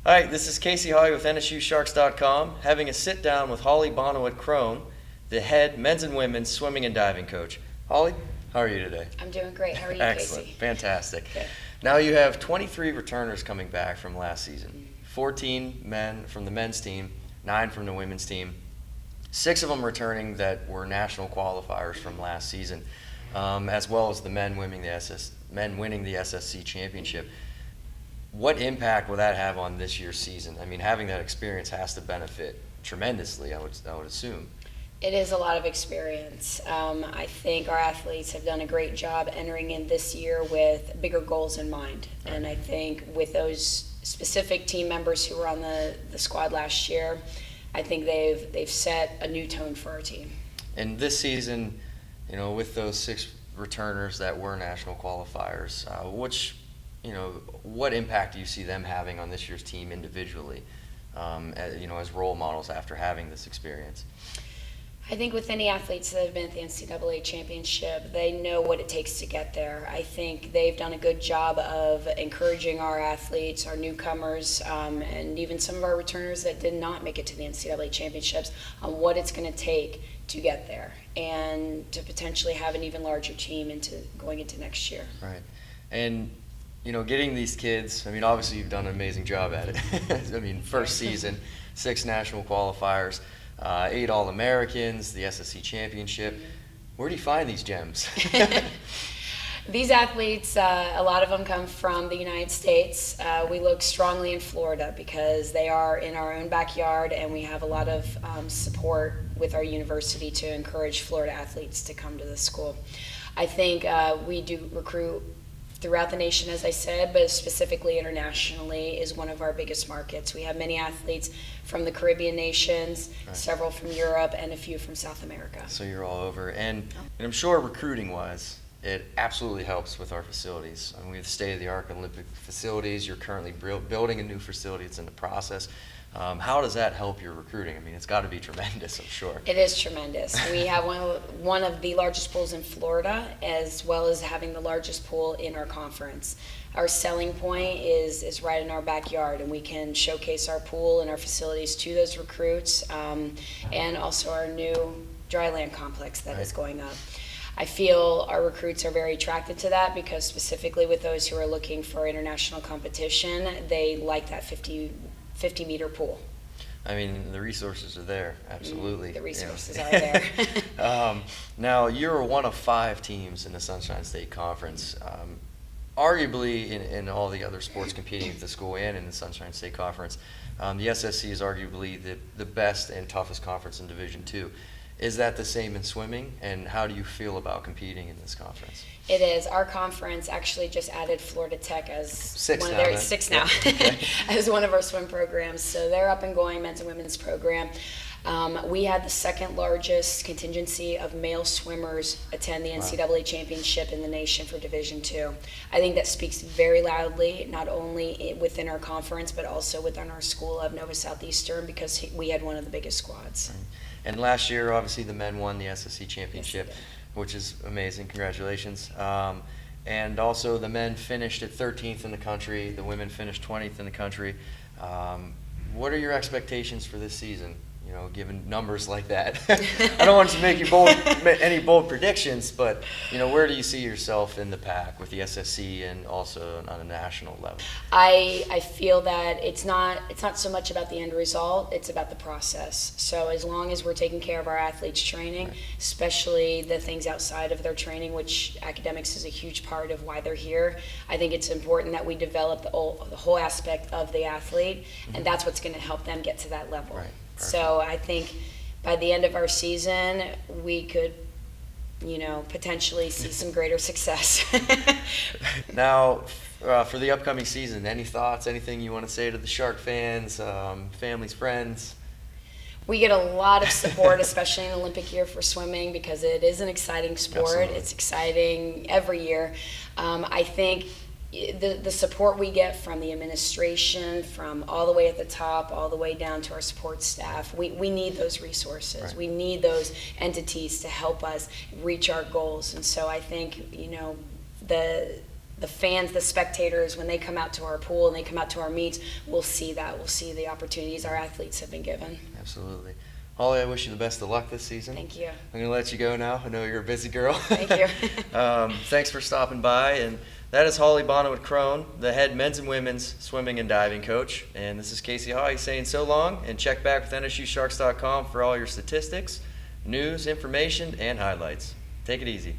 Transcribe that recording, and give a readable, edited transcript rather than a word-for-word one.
All right, this is Casey Hahey with NSUSharks.com, having a sit-down with Hollie Bonewit-Cron, the head men's and women's swimming and diving coach. Hollie, how are you today? I'm doing great. How are you, Excellent. Casey? Fantastic. Good. Now you have 23 returners coming back from last season. 14 men from the men's team, 9 from the women's team. 6 of them returning that were national qualifiers from last season, as well as the men winning the SSC championship. What impact will that have on this year's season? I mean, having that experience has to benefit tremendously, I would assume. It is a lot of experience. I think our athletes have done a great job entering in this year with bigger goals in mind. Right. And I think with those specific team members who were on the squad last year, I think they've set a new tone for our team. And this season, with those 6 returners that were national qualifiers, what impact do you see them having on this year's team individually, as role models after having this experience? I think with any athletes that have been at the NCAA championship, they know what it takes to get there. I think they've done a good job of encouraging our athletes, our newcomers, and even some of our returners that did not make it to the NCAA championships on what it's going to take to get there and to potentially have an even larger team going into next year. Right. And getting these kids, obviously you've done an amazing job at it. First season, 6 national qualifiers, 8 All-Americans, the SSC championship. Where do you find these gems? These athletes, a lot of them come from the United States. We look strongly in Florida because they are in our own backyard, and we have a lot of support with our university to encourage Florida athletes to come to the school. I think we do recruit throughout the nation, as I said, but specifically internationally is one of our biggest markets. We have many athletes from the Caribbean nations, right, several from Europe, and a few from South America. So you're all over. And I'm sure recruiting-wise, it absolutely helps with our facilities. We have state-of-the-art Olympic facilities. You're currently building a new facility. It's in the process. How does that help your recruiting? It's got to be tremendous, I'm sure. It is tremendous. We have one of the largest pools in Florida, as well as having the largest pool in our conference. Our selling point is right in our backyard, and we can showcase our pool and our facilities to those recruits, and also our new dry land complex that is going up. I feel our recruits are very attracted to that because specifically with those who are looking for international competition, they like that 50-meter pool. The resources are there, absolutely. The resources are there. Now, you're one of 5 teams in the Sunshine State Conference. Arguably, in all the other sports competing at the school and in the Sunshine State Conference, the SSC is arguably the best and toughest conference in Division II. Is that the same in swimming, and how do you feel about competing in this conference? It is. Our conference actually just added Florida Tech as 6 one now, of their then. 6 now as one of our swim programs. So they're up and going, men's and women's program. We had the 2nd largest contingency of male swimmers attend the NCAA championship in the nation for Division II. I think that speaks very loudly, not only within our conference, but also within our school of Nova Southeastern, because we had one of the biggest squads. Right. And last year, obviously, the men won the SSC championship, Yes, which is amazing. Congratulations. And also, the men finished at 13th in the country. The women finished 20th in the country. What are your expectations for this season? Given numbers like that. I don't want to make you any bold predictions, but where do you see yourself in the pack with the SSC and also on a national level? I feel that it's not so much about the end result, it's about the process. So as long as we're taking care of our athletes' training, especially the things outside of their training, which academics is a huge part of why they're here, I think it's important that we develop the whole aspect of the athlete, and that's what's going to help them get to that level. Right. So I think by the end of our season, we could, potentially see some greater success. Now, for the upcoming season, any thoughts, anything you want to say to the Shark fans, families, friends? We get a lot of support, especially in Olympic year for swimming, because it is an exciting sport. Absolutely. It's exciting every year. I think the support we get from the administration, from all the way at the top, all the way down to our support staff, we need those resources. Right. We need those entities to help us reach our goals. And so I think, the the fans, the spectators, when they come out to our pool and they come out to our meets, will see that. We'll see the opportunities our athletes have been given. Absolutely. Holly, I wish you the best of luck this season. Thank you. I'm going to let you go now. I know you're a busy girl. Thank you. Thanks for stopping by. And that is Hollie Bonewit-Cron, the head men's and women's swimming and diving coach. And this is Casey Hahey saying so long, and check back with NSUSharks.com for all your statistics, news, information, and highlights. Take it easy.